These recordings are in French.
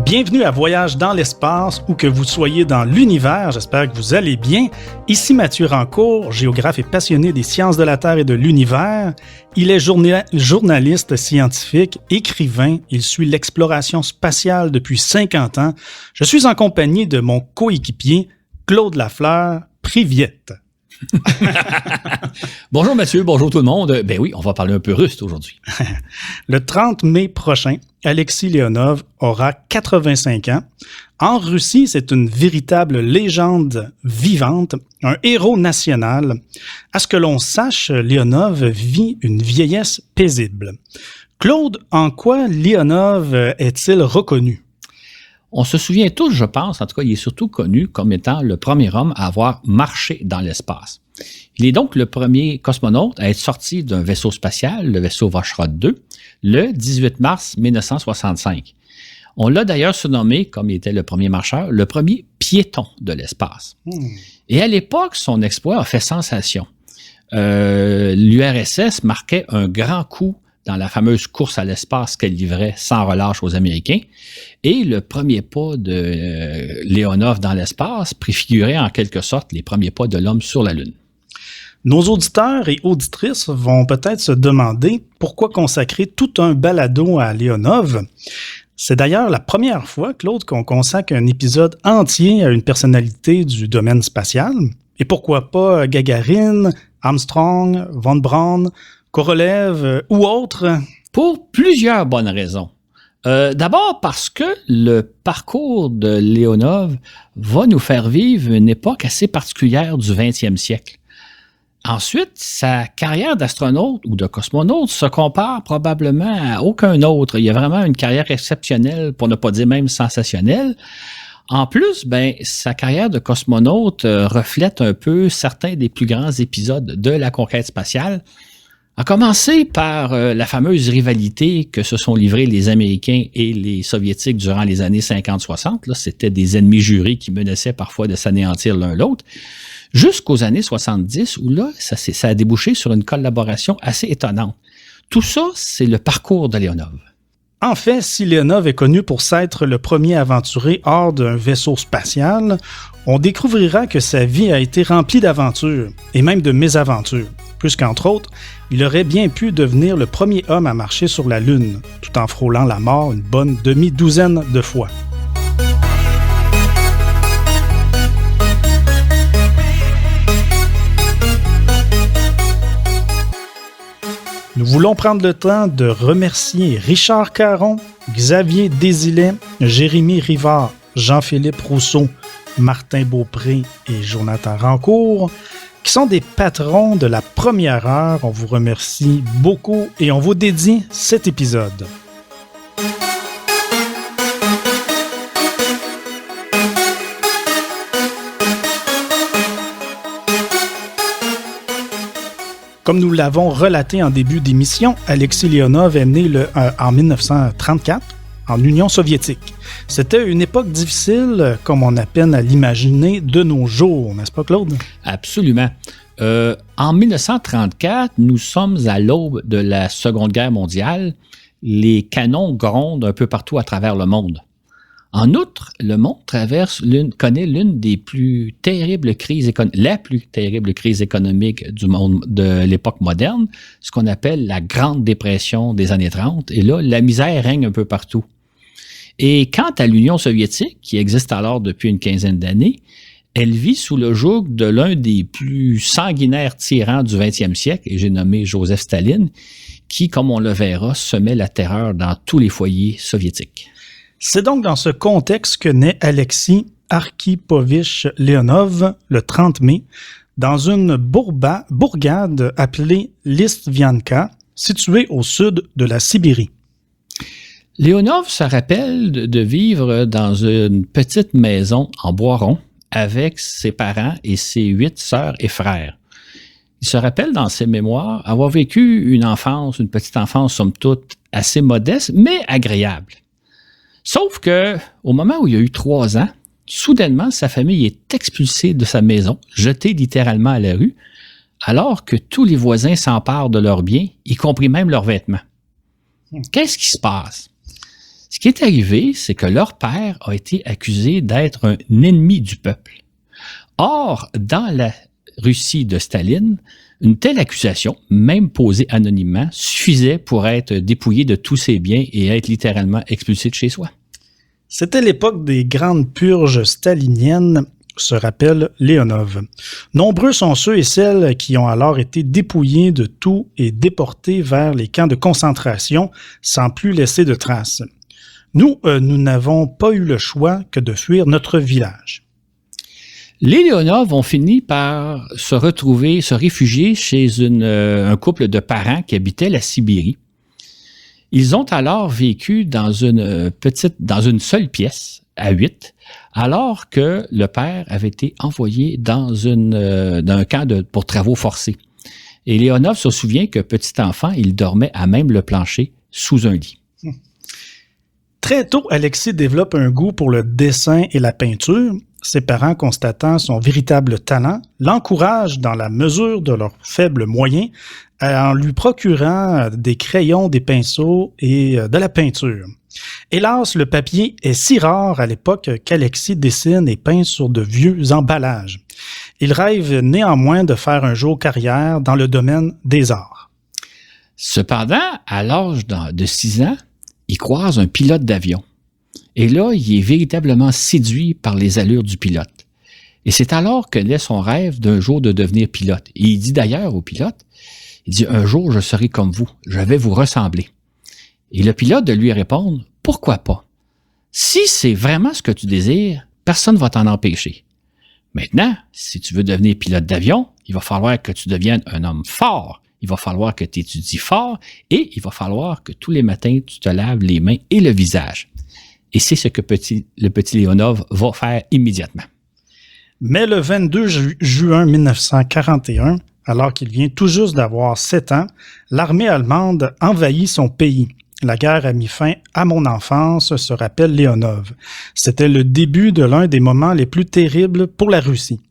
Bienvenue à Voyage dans l'espace, où que vous soyez dans l'univers, j'espère que vous allez bien. Ici Mathieu Rancourt, géographe et passionné des sciences de la Terre et de l'univers. Il est journaliste scientifique, écrivain, il suit l'exploration spatiale depuis 50 ans. Je suis en compagnie de mon coéquipier, Claude Lafleur, Priviette. Bonjour Mathieu, bonjour tout le monde. Ben oui, on va parler un peu russe aujourd'hui. Le 30 mai prochain, Alexis Leonov aura 85 ans. En Russie, c'est une véritable légende vivante, un héros national. À ce que l'on sache, Leonov vit une vieillesse paisible. Claude, en quoi Leonov est-il reconnu? On se souvient tous, je pense, en tout cas, il est surtout connu comme étant le premier homme à avoir marché dans l'espace. Il est donc le premier cosmonaute à être sorti d'un vaisseau spatial, le vaisseau Voskhod 2, le 18 mars 1965. On l'a d'ailleurs surnommé, comme il était le premier marcheur, le premier piéton de l'espace. Et à l'époque, son exploit a fait sensation. L'URSS marquait un grand coup dans la fameuse course à l'espace qu'elle livrait sans relâche aux Américains. Et le premier pas de Leonov dans l'espace préfigurait en quelque sorte les premiers pas de l'homme sur la Lune. Nos auditeurs et auditrices vont peut-être se demander pourquoi consacrer tout un balado à Leonov. C'est d'ailleurs la première fois, Claude, qu'on consacre un épisode entier à une personnalité du domaine spatial. Et pourquoi pas Gagarine, Armstrong, Von Braun, Korolev ou autres? Pour plusieurs bonnes raisons. D'abord parce que le parcours de Leonov va nous faire vivre une époque assez particulière du 20e siècle. Ensuite, sa carrière d'astronaute ou de cosmonaute se compare probablement à aucun autre. Il y a vraiment une carrière exceptionnelle, pour ne pas dire même sensationnelle. En plus, sa carrière de cosmonaute reflète un peu certains des plus grands épisodes de la conquête spatiale, à commencer par la fameuse rivalité que se sont livrés les Américains et les Soviétiques durant les années 50-60. Là, c'était des ennemis jurés qui menaçaient parfois de s'anéantir l'un l'autre. Jusqu'aux années 70, où là, ça a débouché sur une collaboration assez étonnante. Tout ça, c'est le parcours de Leonov. En fait, si Leonov est connu pour s'être le premier aventuré hors d'un vaisseau spatial, on découvrira que sa vie a été remplie d'aventures, et même de mésaventures, puisqu'entre autres, il aurait bien pu devenir le premier homme à marcher sur la Lune, tout en frôlant la mort une bonne demi-douzaine de fois. Nous voulons prendre le temps de remercier Richard Caron, Xavier Désilet, Jérémy Rivard, Jean-Philippe Rousseau, Martin Beaupré et Jonathan Rancourt, qui sont des patrons de la première heure. On vous remercie beaucoup et on vous dédie cet épisode. Comme nous l'avons relaté en début d'émission, Alexis Leonov est né en 1934 en Union soviétique. C'était une époque difficile, comme on a peine à l'imaginer de nos jours, n'est-ce pas, Claude? Absolument. En 1934, nous sommes à l'aube de la Seconde Guerre mondiale. Les canons grondent un peu partout à travers le monde. En outre, le monde connaît l'une des plus terribles crises la plus terrible crise économique du monde de l'époque moderne, ce qu'on appelle la Grande Dépression des années 30. Et là, la misère règne un peu partout. Et quant à l'Union soviétique, qui existe alors depuis une quinzaine d'années, elle vit sous le joug de l'un des plus sanguinaires tyrans du 20e siècle, et j'ai nommé Joseph Staline, qui, comme on le verra, semait la terreur dans tous les foyers soviétiques. C'est donc dans ce contexte que naît Alexis Archipovitch Leonov le 30 mai dans une bourgade appelée Listvianka, située au sud de la Sibérie. Leonov se rappelle de vivre dans une petite maison en bois rond avec ses parents et ses 8 sœurs et frères. Il se rappelle dans ses mémoires avoir vécu une petite enfance somme toute assez modeste, mais agréable. Sauf que, au moment où il a eu 3 ans, soudainement, sa famille est expulsée de sa maison, jetée littéralement à la rue, alors que tous les voisins s'emparent de leurs biens, y compris même leurs vêtements. Qu'est-ce qui se passe? Ce qui est arrivé, c'est que leur père a été accusé d'être un ennemi du peuple. Or, dans la Russie de Staline, une telle accusation, même posée anonymement, suffisait pour être dépouillé de tous ses biens et être littéralement expulsé de chez soi. C'était l'époque des grandes purges staliniennes, se rappelle Léonov. Nombreux sont ceux et celles qui ont alors été dépouillés de tout et déportés vers les camps de concentration sans plus laisser de traces. Nous n'avons pas eu le choix que de fuir notre village. Les Léonov ont fini par se réfugier chez un couple de parents qui habitaient la Sibérie. Ils ont alors vécu dans une seule pièce, à 8, alors que le père avait été envoyé dans un camp pour travaux forcés. Et Léonov se souvient que petit enfant, il dormait à même le plancher sous un lit. Très tôt, Alexis développe un goût pour le dessin et la peinture. Ses parents, constatant son véritable talent, l'encouragent dans la mesure de leurs faibles moyens en lui procurant des crayons, des pinceaux et de la peinture. Hélas, le papier est si rare à l'époque qu'Alexis dessine et peint sur de vieux emballages. Il rêve néanmoins de faire un jour carrière dans le domaine des arts. Cependant, à l'âge de 6 ans, il croise un pilote d'avion. Et là, il est véritablement séduit par les allures du pilote. Et c'est alors que naît son rêve d'un jour de devenir pilote. Et il dit d'ailleurs au pilote, il dit « Un jour, je serai comme vous, je vais vous ressembler. » Et le pilote de lui répondre « Pourquoi pas? Si c'est vraiment ce que tu désires, personne ne va t'en empêcher. Maintenant, si tu veux devenir pilote d'avion, il va falloir que tu deviennes un homme fort. Il va falloir que tu étudies fort et il va falloir que tous les matins, tu te laves les mains et le visage. » Et c'est ce que le petit Léonov va faire immédiatement. Mais le 22 juin 1941, alors qu'il vient tout juste d'avoir 7 ans, l'armée allemande envahit son pays. La guerre a mis fin à mon enfance, se rappelle Léonov. C'était le début de l'un des moments les plus terribles pour la Russie.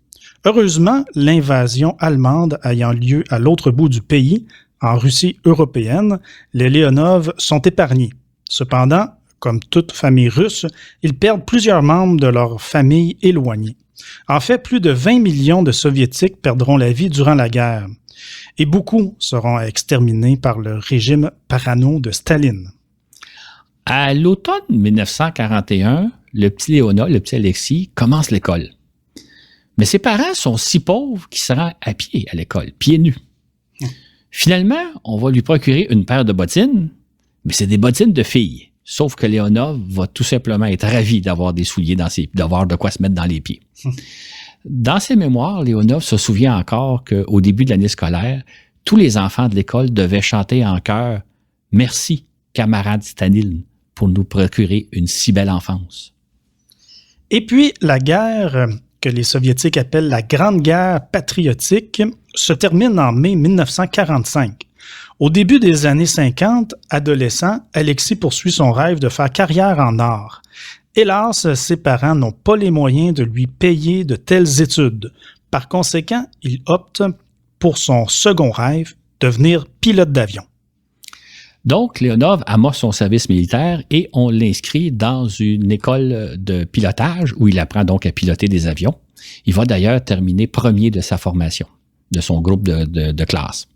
Heureusement, l'invasion allemande ayant lieu à l'autre bout du pays, en Russie européenne, les Léonov sont épargnés. Cependant, comme toute famille russe, ils perdent plusieurs membres de leur famille éloignée. En fait, plus de 20 millions de Soviétiques perdront la vie durant la guerre. Et beaucoup seront exterminés par le régime parano de Staline. À l'automne 1941, le petit Léona, le petit Alexis, commence l'école. Mais ses parents sont si pauvres qu'il se rend à pied à l'école, pieds nus. Finalement, on va lui procurer une paire de bottines, mais c'est des bottines de filles. Sauf que Léonov va tout simplement être ravi d'avoir des souliers d'avoir de quoi se mettre dans les pieds. Dans ses mémoires, Léonov se souvient encore qu'au début de l'année scolaire, tous les enfants de l'école devaient chanter en chœur « Merci, camarade Staline, pour nous procurer une si belle enfance. » Et puis, la guerre, que les Soviétiques appellent la Grande Guerre patriotique, se termine en mai 1945. Au début des années 50, adolescent, Alexis poursuit son rêve de faire carrière en art. Hélas, ses parents n'ont pas les moyens de lui payer de telles études. Par conséquent, il opte pour son second rêve, devenir pilote d'avion. Donc, Léonov amorce son service militaire et on l'inscrit dans une école de pilotage où il apprend donc à piloter des avions. Il va d'ailleurs terminer premier de sa formation, de son groupe de classe.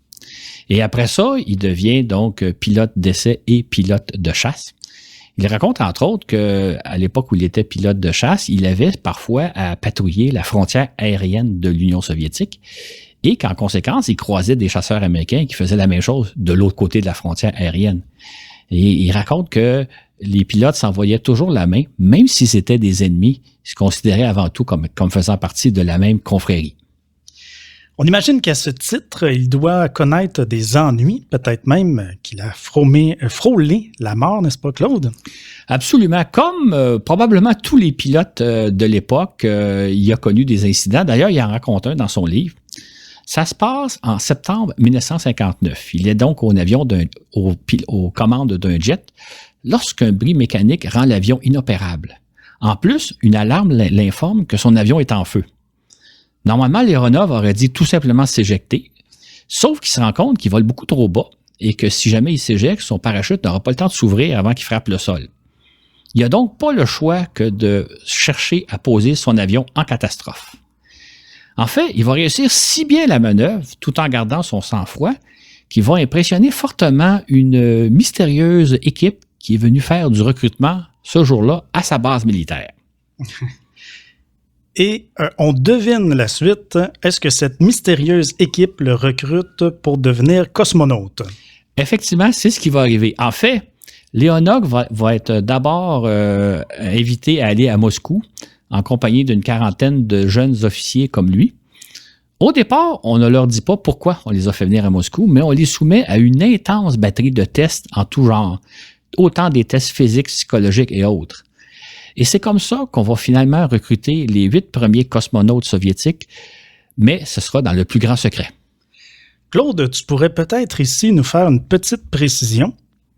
Et après ça, il devient donc pilote d'essai et pilote de chasse. Il raconte entre autres qu'à l'époque où il était pilote de chasse, il avait parfois à patrouiller la frontière aérienne de l'Union soviétique et qu'en conséquence, il croisait des chasseurs américains qui faisaient la même chose de l'autre côté de la frontière aérienne. Et il raconte que les pilotes s'envoyaient toujours la main, même si c'était des ennemis, ils se considéraient avant tout comme faisant partie de la même confrérie. On imagine qu'à ce titre, il doit connaître des ennuis, peut-être même qu'il a frôlé la mort, n'est-ce pas, Claude? Absolument. Comme probablement tous les pilotes de l'époque, il a connu des incidents. D'ailleurs, il en raconte un dans son livre. Ça se passe en septembre 1959. Il est donc aux commandes d'un jet lorsqu'un bris mécanique rend l'avion inoperable. En plus, une alarme l'informe que son avion est en feu. Normalement, Leonov aurait dit tout simplement s'éjecter, sauf qu'il se rend compte qu'il vole beaucoup trop bas et que si jamais il s'éjecte, son parachute n'aura pas le temps de s'ouvrir avant qu'il frappe le sol. Il n'a donc pas le choix que de chercher à poser son avion en catastrophe. En fait, il va réussir si bien la manœuvre, tout en gardant son sang-froid, qu'il va impressionner fortement une mystérieuse équipe qui est venue faire du recrutement ce jour-là à sa base militaire. Et on devine la suite. Est-ce que cette mystérieuse équipe le recrute pour devenir cosmonaute? Effectivement, c'est ce qui va arriver. En fait, Leonov va être d'abord invité à aller à Moscou en compagnie d'une quarantaine de jeunes officiers comme lui. Au départ, on ne leur dit pas pourquoi on les a fait venir à Moscou, mais on les soumet à une intense batterie de tests en tout genre, autant des tests physiques, psychologiques et autres. Et c'est comme ça qu'on va finalement recruter les 8 premiers cosmonautes soviétiques, mais ce sera dans le plus grand secret. Claude, tu pourrais peut-être ici nous faire une petite précision.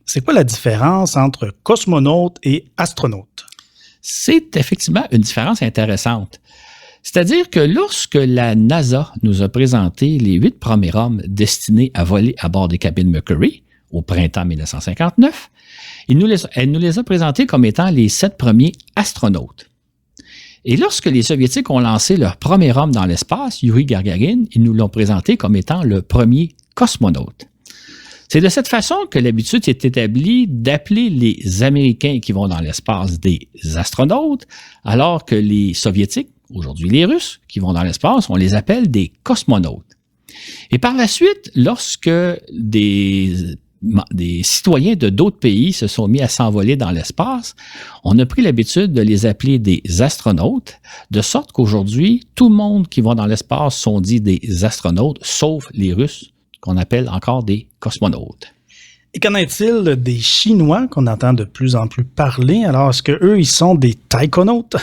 C'est quoi la différence entre cosmonaute et astronaute? C'est effectivement une différence intéressante. C'est-à-dire que lorsque la NASA nous a présenté les 8 premiers hommes destinés à voler à bord des cabines Mercury au printemps 1959, elle nous les a présentés comme étant les 7 premiers astronautes. Et lorsque les Soviétiques ont lancé leur premier homme dans l'espace, Yuri Gagarin, ils nous l'ont présenté comme étant le premier cosmonaute. C'est de cette façon que l'habitude s'est établie d'appeler les Américains qui vont dans l'espace des astronautes, alors que les Soviétiques, aujourd'hui les Russes, qui vont dans l'espace, on les appelle des cosmonautes. Et par la suite, lorsque des citoyens de d'autres pays se sont mis à s'envoler dans l'espace, on a pris l'habitude de les appeler des astronautes, de sorte qu'aujourd'hui, tout le monde qui va dans l'espace sont dits des astronautes, sauf les Russes, qu'on appelle encore des cosmonautes. Et qu'en est-il des Chinois qu'on entend de plus en plus parler? Alors, est-ce qu'eux, ils sont des taïkonautes?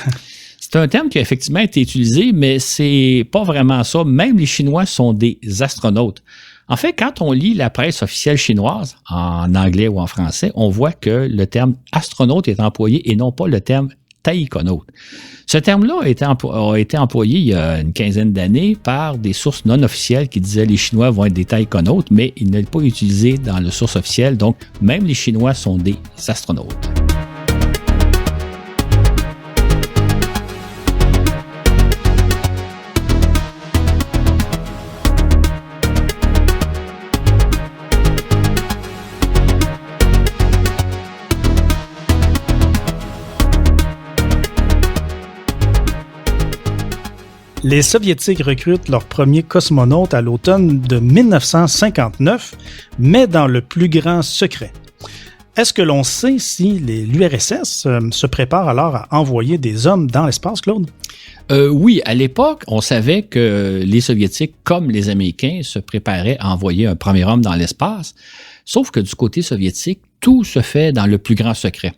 C'est un terme qui a effectivement été utilisé, mais c'est pas vraiment ça. Même les Chinois sont des astronautes. En fait, quand on lit la presse officielle chinoise, en anglais ou en français, on voit que le terme astronaute est employé et non pas le terme taïkonaute. Ce terme-là a été employé il y a une quinzaine d'années par des sources non officielles qui disaient les Chinois vont être des taïkonautes, mais il n'est pas utilisé dans la source officielle, donc même les Chinois sont des astronautes. Les Soviétiques recrutent leur premier cosmonaute à l'automne de 1959, mais dans le plus grand secret. Est-ce que l'on sait si l'URSS se prépare alors à envoyer des hommes dans l'espace, Claude? Oui, à l'époque, on savait que les Soviétiques, comme les Américains, se préparaient à envoyer un premier homme dans l'espace, sauf que du côté soviétique, tout se fait dans le plus grand secret.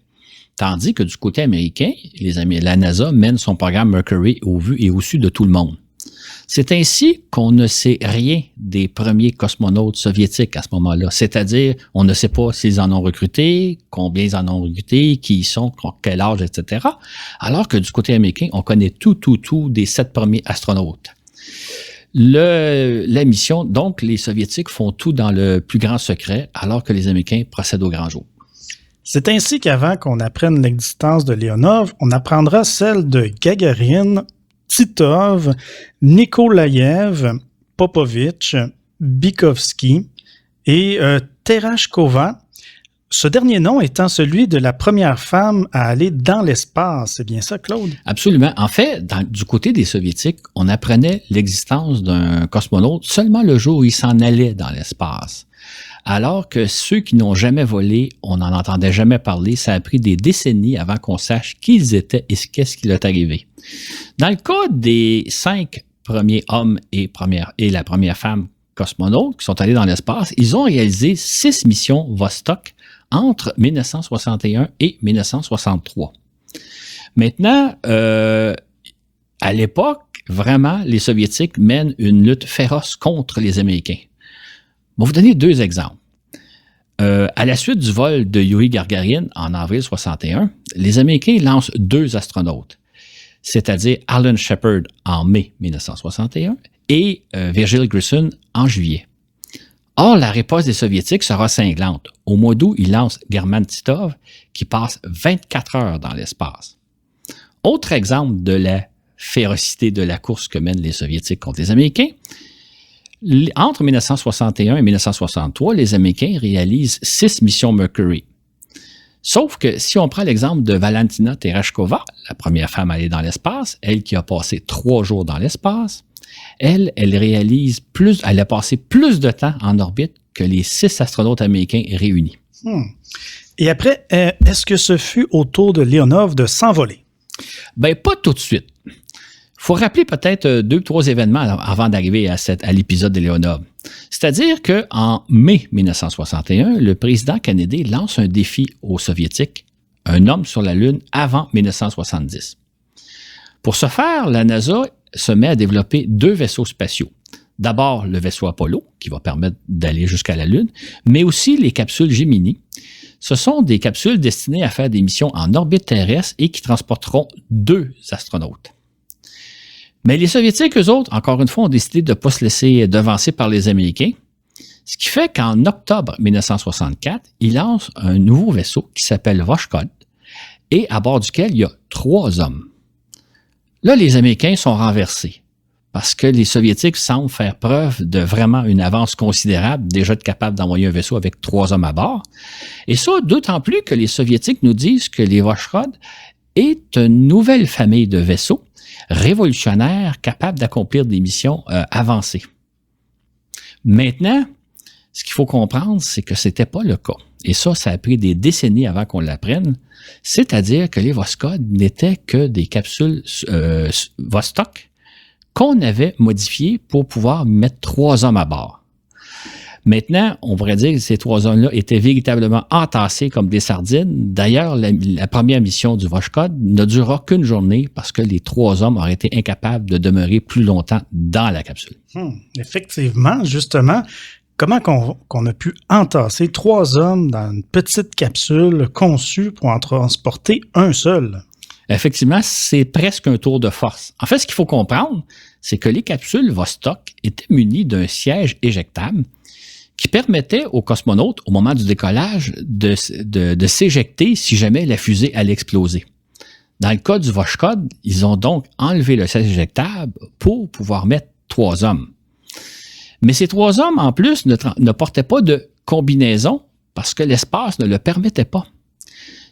Tandis que du côté américain, la NASA mène son programme Mercury au vu et au su de tout le monde. C'est ainsi qu'on ne sait rien des premiers cosmonautes soviétiques à ce moment-là. C'est-à-dire, on ne sait pas s'ils en ont recruté, combien ils en ont recruté, qui ils sont, quel âge, etc. Alors que du côté américain, on connaît tout des 7 premiers astronautes. La mission, donc, les Soviétiques font tout dans le plus grand secret, alors que les Américains procèdent au grand jour. C'est ainsi qu'avant qu'on apprenne l'existence de Leonov, on apprendra celle de Gagarin, Titov, Nikolaïev, Popovitch, Bykovsky et Tereshkova. Ce dernier nom étant celui de la première femme à aller dans l'espace. C'est bien ça, Claude? Absolument. En fait, du côté des Soviétiques, on apprenait l'existence d'un cosmonaute seulement le jour où il s'en allait dans l'espace. Alors que ceux qui n'ont jamais volé, on n'en entendait jamais parler. Ça a pris des décennies avant qu'on sache qui ils étaient et qu'est-ce qui leur est arrivé. Dans le cas des 5 premiers hommes et la première femme cosmonautes qui sont allés dans l'espace, ils ont réalisé 6 missions Vostok entre 1961 et 1963. Maintenant, à l'époque, vraiment, les Soviétiques mènent une lutte féroce contre les Américains. Je vais vous donner 2 exemples. À la suite du vol de Yuri Gagarin en avril 61, les Américains lancent 2 astronautes, c'est-à-dire Alan Shepard en mai 1961 et Virgil Grissom en juillet. Or, la riposte des Soviétiques sera cinglante. Au mois d'août, ils lancent German Titov, qui passe 24 heures dans l'espace. Autre exemple de la férocité de la course que mènent les Soviétiques contre les Américains, entre 1961 et 1963, les Américains réalisent 6 missions Mercury. Sauf que si on prend l'exemple de Valentina Tereshkova, la première femme à aller dans l'espace, elle qui a passé 3 jours dans l'espace, elle a passé plus de temps en orbite que les 6 astronautes américains réunis. Et après, est-ce que ce fut au tour de Leonov de s'envoler? Ben, pas tout de suite. Il faut rappeler peut-être 2 ou 3 événements avant d'arriver à l'épisode de Leonov. C'est-à-dire qu'en mai 1961, le président Kennedy lance un défi aux Soviétiques, un homme sur la Lune avant 1970. Pour ce faire, la NASA se met à développer 2 vaisseaux spatiaux. D'abord, le vaisseau Apollo, qui va permettre d'aller jusqu'à la Lune, mais aussi les capsules Gemini. Ce sont des capsules destinées à faire des missions en orbite terrestre et qui transporteront 2 astronautes. Mais les Soviétiques, eux autres, encore une fois, ont décidé de ne pas se laisser devancer par les Américains, ce qui fait qu'en octobre 1964, ils lancent un nouveau vaisseau qui s'appelle Voskhod et à bord duquel il y a 3 hommes. Là, les Américains sont renversés parce que les Soviétiques semblent faire preuve de vraiment une avance considérable, déjà être capables d'envoyer un vaisseau avec 3 hommes à bord. Et ça, d'autant plus que les Soviétiques nous disent que les Voskhod est une nouvelle famille de vaisseaux révolutionnaires capables d'accomplir des missions avancées. Maintenant, ce qu'il faut comprendre, c'est que ce n'était pas le cas. Et ça a pris des décennies avant qu'on l'apprenne. C'est-à-dire que les Voskhod n'étaient que des capsules Vostok qu'on avait modifiées pour pouvoir mettre 3 hommes à bord. Maintenant, on pourrait dire que ces 3 hommes-là étaient véritablement entassés comme des sardines. D'ailleurs, la première mission du Voskhod ne durera qu'une journée parce que les 3 hommes auraient été incapables de demeurer plus longtemps dans la capsule. Effectivement, justement, comment qu'on a pu entasser 3 hommes dans une petite capsule conçue pour en transporter un seul? Effectivement, c'est presque un tour de force. En fait, ce qu'il faut comprendre, c'est que les capsules Vostok étaient munies d'un siège éjectable qui permettait aux cosmonautes, au moment du décollage, de s'éjecter si jamais la fusée allait exploser. Dans le cas du Voskhod, ils ont donc enlevé le siège éjectable pour pouvoir mettre 3 hommes. Mais ces 3 hommes, en plus, ne portaient pas de combinaison parce que l'espace ne le permettait pas.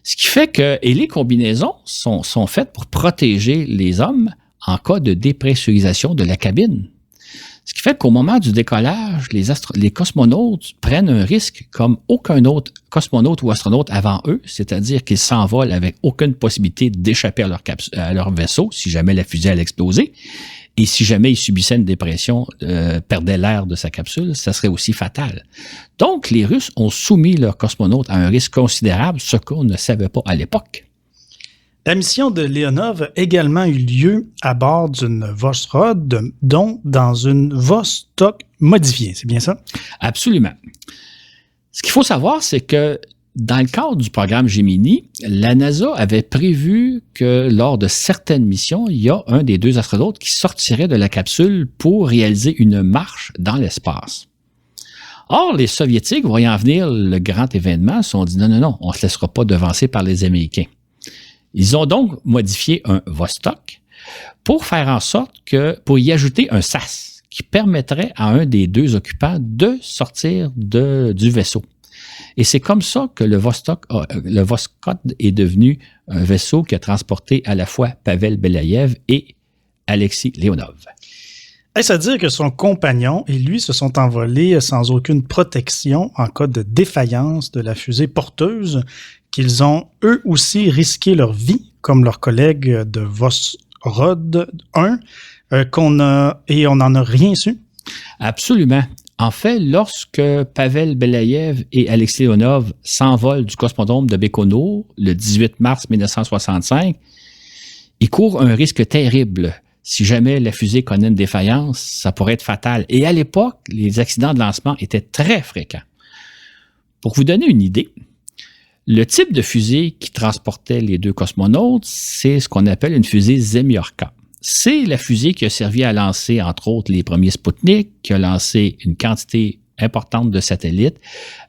Ce qui fait que les combinaisons sont faites pour protéger les hommes en cas de dépressurisation de la cabine. Ce qui fait qu'au moment du décollage, les cosmonautes prennent un risque comme aucun autre cosmonaute ou astronaute avant eux, c'est-à-dire qu'ils s'envolent avec aucune possibilité d'échapper à leur vaisseau si jamais la fusée allait exploser. Et si jamais il subissait une dépression, perdait l'air de sa capsule, ça serait aussi fatal. Donc, les Russes ont soumis leurs cosmonautes à un risque considérable, ce qu'on ne savait pas à l'époque. La mission de Leonov a également eu lieu à bord d'une Voskhod, dont dans une Vostok modifiée. C'est bien ça? Absolument. Ce qu'il faut savoir, c'est que dans le cadre du programme Gemini, la NASA avait prévu que lors de certaines missions, il y a un des 2 astronautes qui sortirait de la capsule pour réaliser une marche dans l'espace. Or, les Soviétiques, voyant venir le grand événement, se sont dit non, on ne se laissera pas devancer par les Américains. Ils ont donc modifié un Vostok pour faire en sorte pour y ajouter un SAS qui permettrait à un des 2 occupants de sortir du vaisseau. Et c'est comme ça que le Voskhod est devenu un vaisseau qui a transporté à la fois Pavel Belaïev et Alexis Leonov. Est-ce à dire que son compagnon et lui se sont envolés sans aucune protection en cas de défaillance de la fusée porteuse, qu'ils ont eux aussi risqué leur vie, comme leurs collègues de Voskhod 1, on n'en a rien su? Absolument. En fait, lorsque Pavel Belaïev et Alexis Leonov s'envolent du cosmodrome de Baïkonour le 18 mars 1965, ils courent un risque terrible. Si jamais la fusée connaît une défaillance, ça pourrait être fatal. Et à l'époque, les accidents de lancement étaient très fréquents. Pour vous donner une idée, le type de fusée qui transportait les 2 cosmonautes, c'est ce qu'on appelle une fusée Zemiorka. C'est la fusée qui a servi à lancer, entre autres, les premiers Sputnik, qui a lancé une quantité importante de satellites,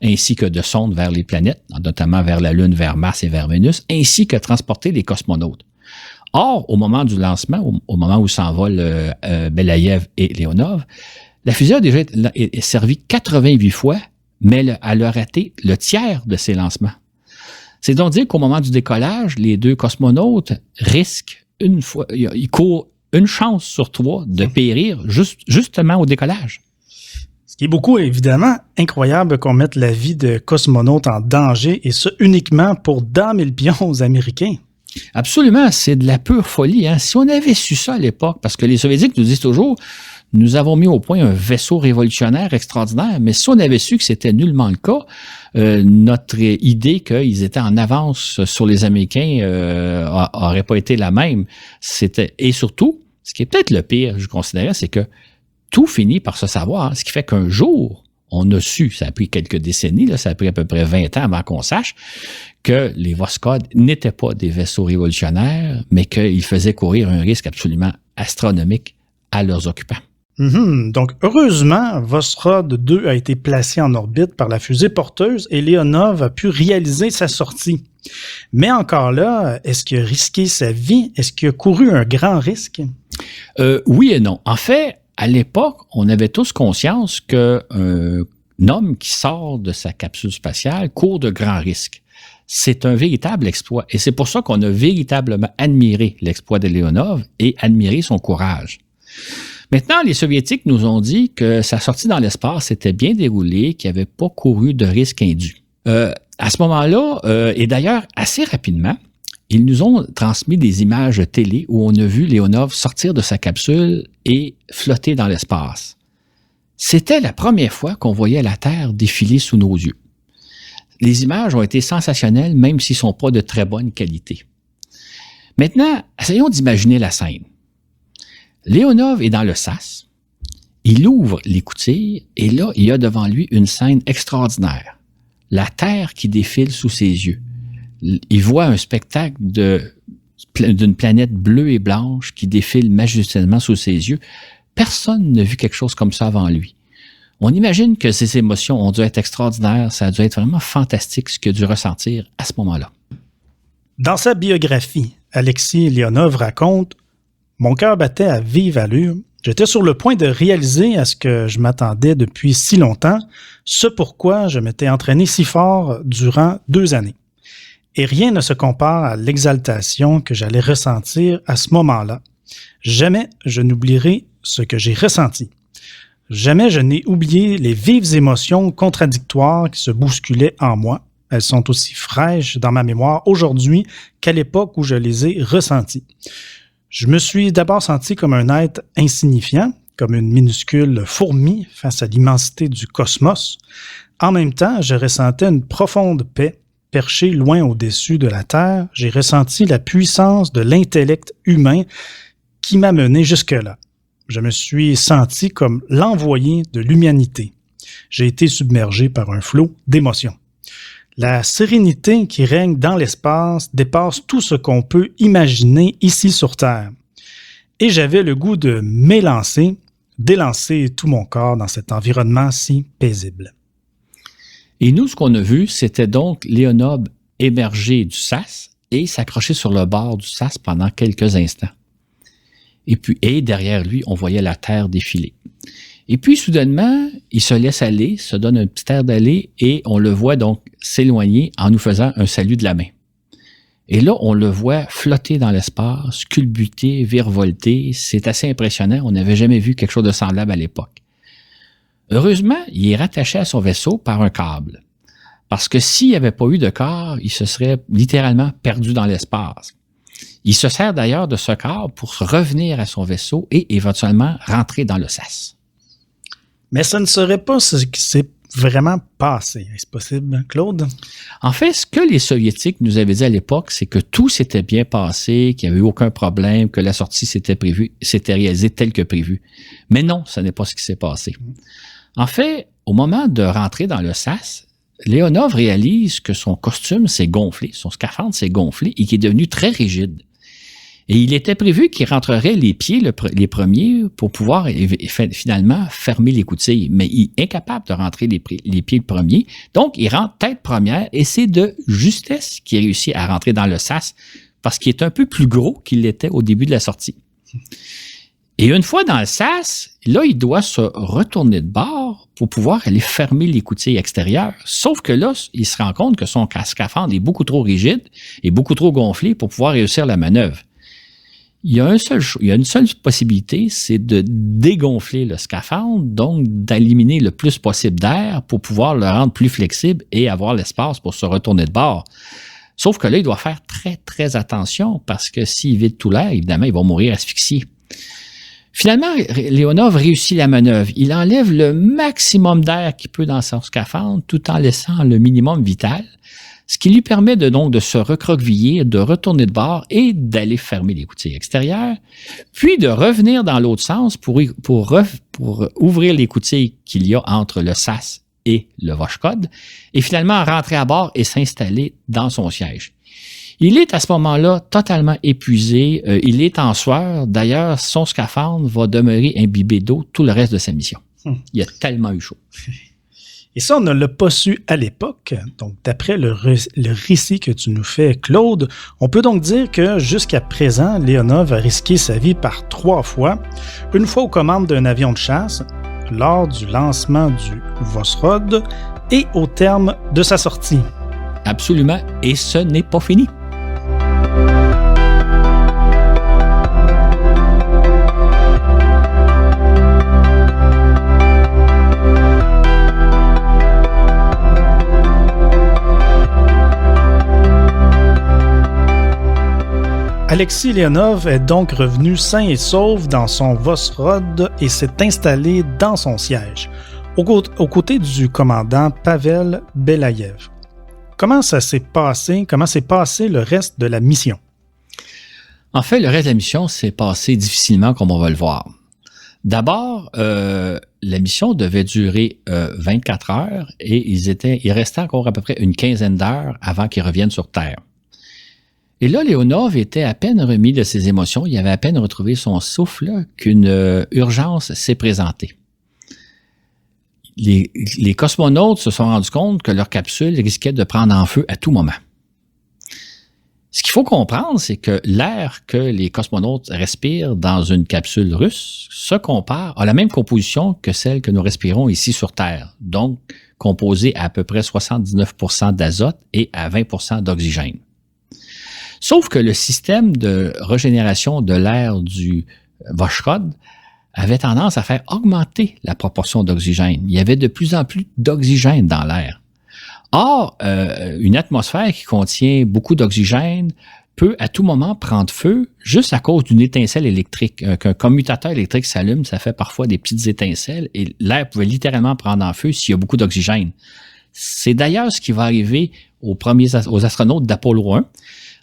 ainsi que de sondes vers les planètes, notamment vers la Lune, vers Mars et vers Vénus, ainsi que transporter les cosmonautes. Or, au moment du lancement, au moment où s'envolent Belaïev et Leonov, la fusée a déjà servi 88 fois, mais elle a raté le tiers de ses lancements. C'est donc dire qu'au moment du décollage, les 2 cosmonautes risquent ils courent une chance sur 3 de périr justement au décollage. Ce qui est beaucoup, évidemment, incroyable qu'on mette la vie de cosmonautes en danger, et ça uniquement pour damer le pion aux Américains. Absolument, c'est de la pure folie. Hein? Si on avait su ça à l'époque, parce que les Soviétiques nous disent toujours, nous avons mis au point un vaisseau révolutionnaire extraordinaire, mais si on avait su que c'était nullement le cas, notre idée qu'ils étaient en avance sur les Américains aurait pas été la même. Et surtout, ce qui est peut-être le pire, je considérais, c'est que tout finit par se savoir. Hein? Ce qui fait qu'un jour, on a su, ça a pris quelques décennies, là, ça a pris à peu près 20 ans avant qu'on sache, que les Voskhod n'étaient pas des vaisseaux révolutionnaires, mais qu'ils faisaient courir un risque absolument astronomique à leurs occupants. Donc, heureusement, Voskhod 2 a été placé en orbite par la fusée porteuse et Leonov a pu réaliser sa sortie. Mais encore là, est-ce qu'il a risqué sa vie? Est-ce qu'il a couru un grand risque? Oui et non. En fait, à l'époque, on avait tous conscience qu'un homme qui sort de sa capsule spatiale court de grands risques. C'est un véritable exploit. Et c'est pour ça qu'on a véritablement admiré l'exploit de Leonov et admiré son courage. Maintenant, les Soviétiques nous ont dit que sa sortie dans l'espace s'était bien déroulée, qu'il n'avait pas couru de risque indu. À ce moment-là, et d'ailleurs assez rapidement, ils nous ont transmis des images télé où on a vu Leonov sortir de sa capsule et flotter dans l'espace. C'était la première fois qu'on voyait la Terre défiler sous nos yeux. Les images ont été sensationnelles, même s'ils ne sont pas de très bonne qualité. Maintenant, essayons d'imaginer la scène. Leonov est dans le sas, il ouvre l'écoutille et là, il y a devant lui une scène extraordinaire. La Terre qui défile sous ses yeux. Il voit un spectacle d'une planète bleue et blanche qui défile majestueusement sous ses yeux. Personne n'a vu quelque chose comme ça avant lui. On imagine que ses émotions ont dû être extraordinaires, ça a dû être vraiment fantastique ce qu'il a dû ressentir à ce moment-là. Dans sa biographie, Alexis Leonov raconte « Mon cœur battait à vive allure. J'étais sur le point de réaliser à ce que je m'attendais depuis si longtemps, ce pourquoi je m'étais entraîné si fort durant 2 années. Et rien ne se compare à l'exaltation que j'allais ressentir à ce moment-là. Jamais je n'oublierai ce que j'ai ressenti. Jamais je n'ai oublié les vives émotions contradictoires qui se bousculaient en moi. Elles sont aussi fraîches dans ma mémoire aujourd'hui qu'à l'époque où je les ai ressenties. Je me suis d'abord senti comme un être insignifiant, comme une minuscule fourmi face à l'immensité du cosmos. En même temps, je ressentais une profonde paix. Perché loin au-dessus de la Terre, j'ai ressenti la puissance de l'intellect humain qui m'a mené jusque-là. Je me suis senti comme l'envoyé de l'humanité. J'ai été submergé par un flot d'émotions. La sérénité qui règne dans l'espace dépasse tout ce qu'on peut imaginer ici sur Terre. Et j'avais le goût de m'élancer, d'élancer tout mon corps dans cet environnement si paisible. Et nous, ce qu'on a vu, c'était donc Leonov émerger du sas et s'accrocher sur le bord du sas pendant quelques instants. Et derrière lui, on voyait la Terre défiler. Et puis, soudainement, il se laisse aller, se donne un petit air d'aller et on le voit donc s'éloigner en nous faisant un salut de la main. Et là, on le voit flotter dans l'espace, culbuter, virevolter. C'est assez impressionnant. On n'avait jamais vu quelque chose de semblable à l'époque. Heureusement, il est rattaché à son vaisseau par un câble. Parce que s'il n'y avait pas eu de câble, il se serait littéralement perdu dans l'espace. Il se sert d'ailleurs de ce câble pour revenir à son vaisseau et éventuellement rentrer dans le sas. Mais ça ne serait pas ce qui s'est vraiment passé. Est-ce possible, Claude? En fait, ce que les Soviétiques nous avaient dit à l'époque, c'est que tout s'était bien passé, qu'il n'y avait eu aucun problème, que la sortie s'était réalisée telle que prévue. Mais non, ce n'est pas ce qui s'est passé. En fait, au moment de rentrer dans le sas, Leonov réalise que son costume s'est gonflé, son scaphandre s'est gonflé et qu'il est devenu très rigide. Et il était prévu qu'il rentrerait les pieds les premiers pour pouvoir finalement fermer l'écoutille. Mais il est incapable de rentrer les pieds le premier. Donc, il rentre tête première et c'est de justesse qu'il réussit à rentrer dans le sas parce qu'il est un peu plus gros qu'il l'était au début de la sortie. Et une fois dans le sas, là, il doit se retourner de bord pour pouvoir aller fermer l'écoutille extérieure. Sauf que là, il se rend compte que son scaphandre est beaucoup trop rigide et beaucoup trop gonflé pour pouvoir réussir la manœuvre. Il y a une seule possibilité, c'est de dégonfler le scaphandre, donc d'éliminer le plus possible d'air pour pouvoir le rendre plus flexible et avoir l'espace pour se retourner de bord. Sauf que là, il doit faire très, très attention parce que s'il vide tout l'air, évidemment, il va mourir asphyxié. Finalement, Leonov réussit la manœuvre. Il enlève le maximum d'air qu'il peut dans son scaphandre tout en laissant le minimum vital, ce qui lui permet de se recroqueviller, de retourner de bord et d'aller fermer l'écoutille extérieure, puis de revenir dans l'autre sens pour ouvrir l'écoutille qu'il y a entre le sas et le Voskhod, et finalement rentrer à bord et s'installer dans son siège. Il est à ce moment-là totalement épuisé, il est en sueur. D'ailleurs, son scaphandre va demeurer imbibé d'eau tout le reste de sa mission. Il a tellement eu chaud. Et ça, on ne l'a pas su à l'époque. Donc, d'après le récit que tu nous fais, Claude, on peut donc dire que jusqu'à présent, Leonov a risqué sa vie par 3 fois. Une fois aux commandes d'un avion de chasse, lors du lancement du Voskhod et au terme de sa sortie. Absolument, et ce n'est pas fini. Alexis Leonov est donc revenu sain et sauf dans son Voskhod et s'est installé dans son siège, aux côtés du commandant Pavel Belayev. Comment ça s'est passé? Comment s'est passé le reste de la mission? En fait, le reste de la mission s'est passé difficilement, comme on va le voir. D'abord, la mission devait durer 24 heures et il restait encore à peu près une quinzaine d'heures avant qu'ils reviennent sur Terre. Et là, Leonov était à peine remis de ses émotions, il avait à peine retrouvé son souffle qu'une urgence s'est présentée. Les cosmonautes se sont rendus compte que leur capsule risquait de prendre en feu à tout moment. Ce qu'il faut comprendre, c'est que l'air que les cosmonautes respirent dans une capsule russe a la même composition que celle que nous respirons ici sur Terre, donc composée à peu près 79% d'azote et à 20% d'oxygène. Sauf que le système de régénération de l'air du Voskhod avait tendance à faire augmenter la proportion d'oxygène. Il y avait de plus en plus d'oxygène dans l'air. Or, une atmosphère qui contient beaucoup d'oxygène peut à tout moment prendre feu juste à cause d'une étincelle électrique. Qu'un commutateur électrique s'allume, ça fait parfois des petites étincelles et l'air pouvait littéralement prendre en feu s'il y a beaucoup d'oxygène. C'est d'ailleurs ce qui va arriver aux astronautes d'Apollo 1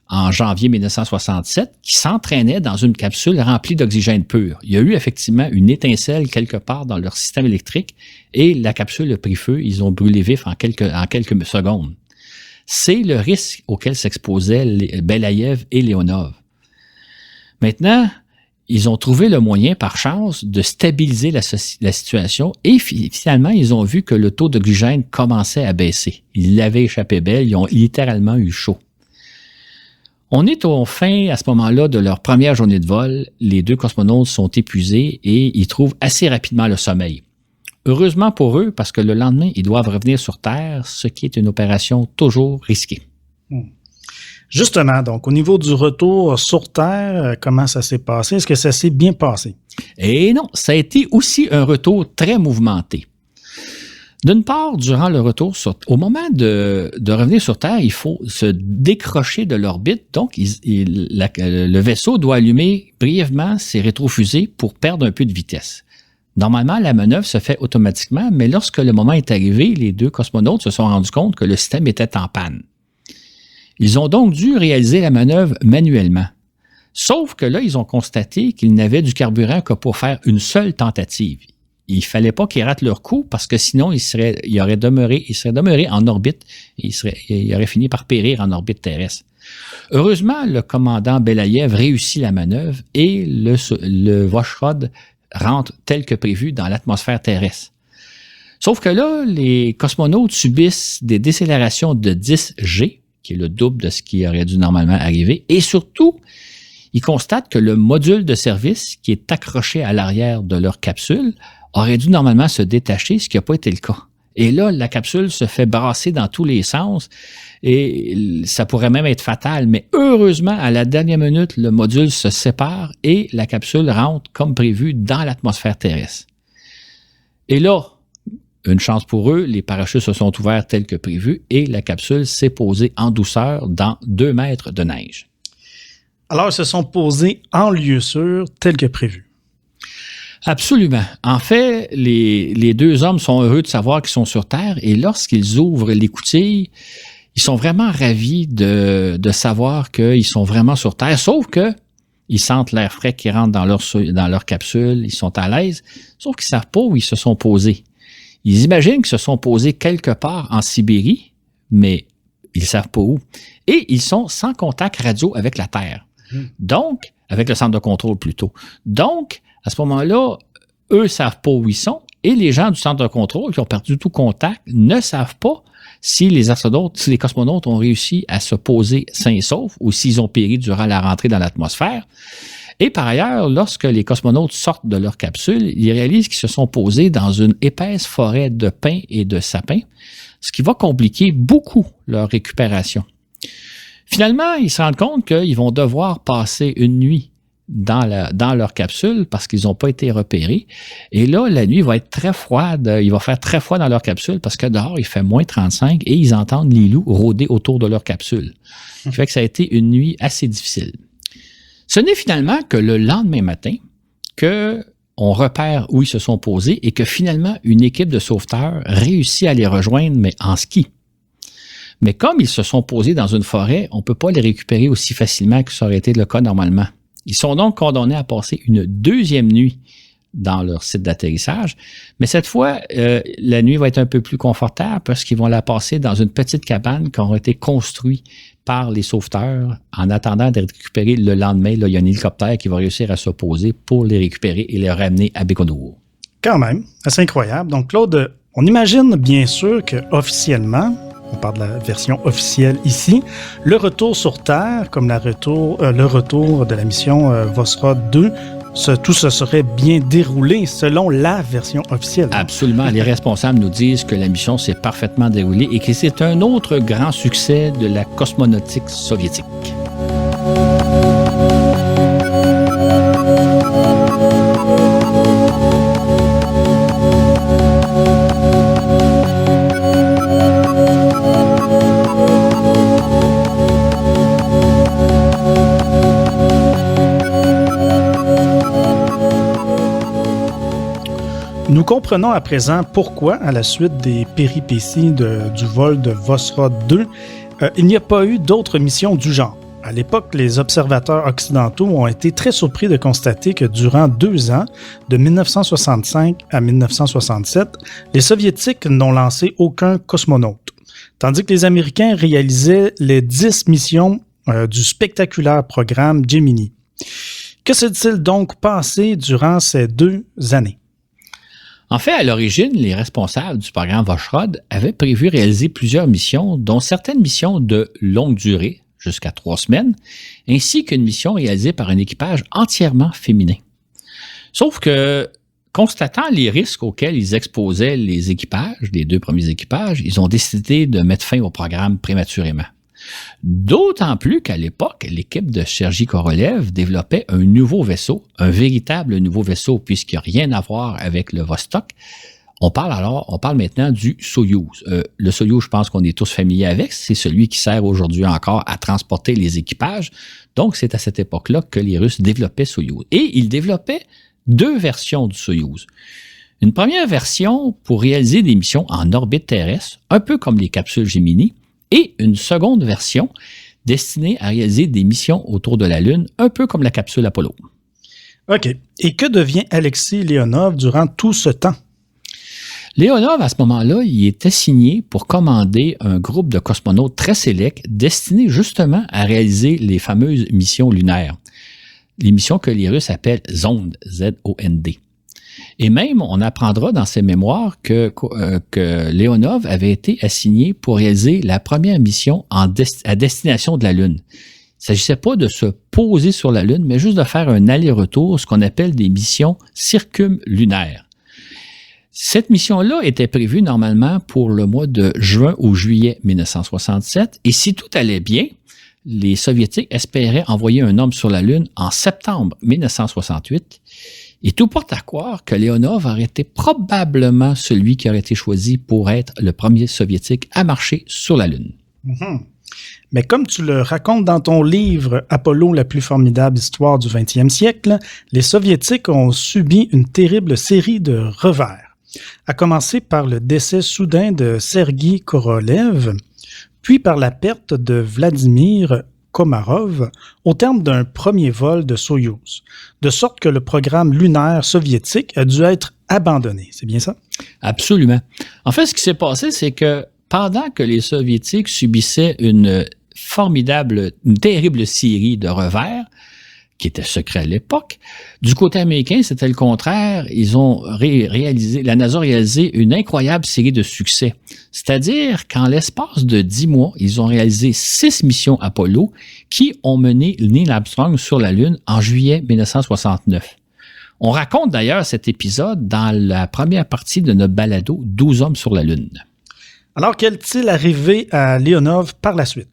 en janvier 1967, qui s'entraînaient dans une capsule remplie d'oxygène pur. Il y a eu effectivement une étincelle quelque part dans leur système électrique et la capsule a pris feu, ils ont brûlé vif en quelques secondes. C'est le risque auquel s'exposaient Belayev et Leonov. Maintenant, ils ont trouvé le moyen, par chance, de stabiliser la situation et finalement, ils ont vu que le taux d'oxygène commençait à baisser. Ils l'avaient échappé belle, ils ont littéralement eu chaud. On est au fin, à ce moment-là, de leur première journée de vol. Les 2 cosmonautes sont épuisés et ils trouvent assez rapidement le sommeil. Heureusement pour eux, parce que le lendemain, ils doivent revenir sur Terre, ce qui est une opération toujours risquée. Justement, donc, au niveau du retour sur Terre, comment ça s'est passé? Est-ce que ça s'est bien passé? Et non, ça a été aussi un retour très mouvementé. D'une part, durant le retour, au moment de revenir sur Terre, il faut se décrocher de l'orbite. Donc, le vaisseau doit allumer brièvement ses rétrofusées pour perdre un peu de vitesse. Normalement, la manœuvre se fait automatiquement, mais lorsque le moment est arrivé, les 2 cosmonautes se sont rendus compte que le système était en panne. Ils ont donc dû réaliser la manœuvre manuellement. Sauf que là, ils ont constaté qu'ils n'avaient du carburant que pour faire une seule tentative. il fallait pas qu'ils ratent leur coup parce que sinon, il serait demeuré en orbite et il aurait fini par périr en orbite terrestre. Heureusement, le commandant Belaïev réussit la manœuvre et le Voskhod rentre tel que prévu dans l'atmosphère terrestre. Sauf que là, les cosmonautes subissent des décélérations de 10 G, qui est le double de ce qui aurait dû normalement arriver, et surtout, ils constatent que le module de service qui est accroché à l'arrière de leur capsule aurait dû normalement se détacher, ce qui n'a pas été le cas. Et là, la capsule se fait brasser dans tous les sens et ça pourrait même être fatal. Mais heureusement, à la dernière minute, le module se sépare et la capsule rentre comme prévu dans l'atmosphère terrestre. Et là, une chance pour eux, les parachutes se sont ouverts tels que prévu et la capsule s'est posée en douceur dans 2 mètres de neige. Alors, ils se sont posés en lieu sûr, tel que prévu. Absolument. En fait, les 2 hommes sont heureux de savoir qu'ils sont sur Terre et lorsqu'ils ouvrent l'écoutille, ils sont vraiment ravis de savoir qu'ils sont vraiment sur Terre, sauf que ils sentent l'air frais qui rentre dans leur capsule, ils sont à l'aise, sauf qu'ils ne savent pas où ils se sont posés. Ils imaginent qu'ils se sont posés quelque part en Sibérie, mais ils ne savent pas où. Et ils sont sans contact radio avec la Terre. Donc, avec le centre de contrôle plutôt. Donc, à ce moment-là, eux ne savent pas où ils sont et les gens du centre de contrôle qui ont perdu tout contact ne savent pas si les cosmonautes ont réussi à se poser sains et saufs ou s'ils ont péri durant la rentrée dans l'atmosphère. Et par ailleurs, lorsque les cosmonautes sortent de leur capsule, ils réalisent qu'ils se sont posés dans une épaisse forêt de pins et de sapins, ce qui va compliquer beaucoup leur récupération. Finalement, ils se rendent compte qu'ils vont devoir passer une nuit dans leur capsule parce qu'ils n'ont pas été repérés. Et là, la nuit va être très froide. Il va faire très froid dans leur capsule parce que dehors, il fait moins 35 et ils entendent les loups rôder autour de leur capsule. Ce qui fait que ça a été une nuit assez difficile. Ce n'est finalement que le lendemain matin qu'on repère où ils se sont posés et que finalement, une équipe de sauveteurs réussit à les rejoindre, mais en ski. Mais comme ils se sont posés dans une forêt, on ne peut pas les récupérer aussi facilement que ça aurait été le cas normalement. Ils sont donc condamnés à passer une 2e nuit dans leur site d'atterrissage, mais cette fois, la nuit va être un peu plus confortable parce qu'ils vont la passer dans une petite cabane qui aura été construite par les sauveteurs en attendant d'être récupérés le lendemain. Là, il y a un hélicoptère qui va réussir à se poser pour les récupérer et les ramener à Béconour. Quand même, assez incroyable. Donc Claude, on imagine bien sûr qu'officiellement, on parle de la version officielle ici, le retour sur Terre, comme le retour de la mission Voskhod 2, tout se serait bien déroulé selon la version officielle. Absolument. Les responsables nous disent que la mission s'est parfaitement déroulée et que c'est un autre grand succès de la cosmonautique soviétique. Nous comprenons à présent pourquoi, à la suite des péripéties du vol de Voskhod 2, il n'y a pas eu d'autres missions du genre. À l'époque, les observateurs occidentaux ont été très surpris de constater que durant 2 ans, de 1965 à 1967, les Soviétiques n'ont lancé aucun cosmonaute, tandis que les Américains réalisaient les 10 missions du spectaculaire programme Gemini. Que s'est-il donc passé durant ces 2 années? En fait, à l'origine, les responsables du programme Voskhod avaient prévu réaliser plusieurs missions, dont certaines missions de longue durée, jusqu'à 3 semaines, ainsi qu'une mission réalisée par un équipage entièrement féminin. Sauf que, constatant les risques auxquels ils exposaient les équipages, les 2 premiers équipages, ils ont décidé de mettre fin au programme prématurément. D'autant plus qu'à l'époque, l'équipe de Sergei Korolev développait un nouveau vaisseau, un véritable nouveau vaisseau, puisqu'il n'y a rien à voir avec le Vostok. On parle maintenant du Soyouz. Le Soyouz, je pense qu'on est tous familiers avec, c'est celui qui sert aujourd'hui encore à transporter les équipages. Donc, c'est à cette époque-là que les Russes développaient Soyouz. Et ils développaient 2 versions du Soyouz. Une première version pour réaliser des missions en orbite terrestre, un peu comme les capsules Gemini, et une seconde version destinée à réaliser des missions autour de la Lune, un peu comme la capsule Apollo. OK. Et que devient Alexis Leonov durant tout ce temps? Leonov, à ce moment-là, il est assigné pour commander un groupe de cosmonautes très sélect destiné justement à réaliser les fameuses missions lunaires. Les missions que les Russes appellent ZOND, Z-O-N-D. Et même, on apprendra dans ses mémoires que Leonov avait été assigné pour réaliser la première mission à destination de la Lune. Il ne s'agissait pas de se poser sur la Lune, mais juste de faire un aller-retour, ce qu'on appelle des missions circumlunaires. Cette mission-là était prévue normalement pour le mois de juin ou juillet 1967, et si tout allait bien, les Soviétiques espéraient envoyer un homme sur la Lune en septembre 1968, et tout porte à croire que Leonov aurait été probablement celui qui aurait été choisi pour être le premier Soviétique à marcher sur la Lune. Mm-hmm. Mais comme tu le racontes dans ton livre « Apollo, la plus formidable histoire du 20e siècle », les Soviétiques ont subi une terrible série de revers, à commencer par le décès soudain de Sergueï Korolev, puis par la perte de Vladimir Komarov au terme d'un premier vol de Soyouz, de sorte que le programme lunaire soviétique a dû être abandonné. C'est bien ça? Absolument. En fait, ce qui s'est passé, c'est que pendant que les Soviétiques subissaient une terrible série de revers, qui était secret à l'époque. Du côté américain, c'était le contraire. Ils ont la NASA a réalisé une incroyable série de succès. C'est-à-dire qu'en l'espace de 10 mois, ils ont réalisé 6 missions Apollo qui ont mené Neil Armstrong sur la Lune en juillet 1969. On raconte d'ailleurs cet épisode dans la première partie de notre balado « 12 hommes sur la Lune ». Alors, qu'est-il arrivé à Leonov par la suite?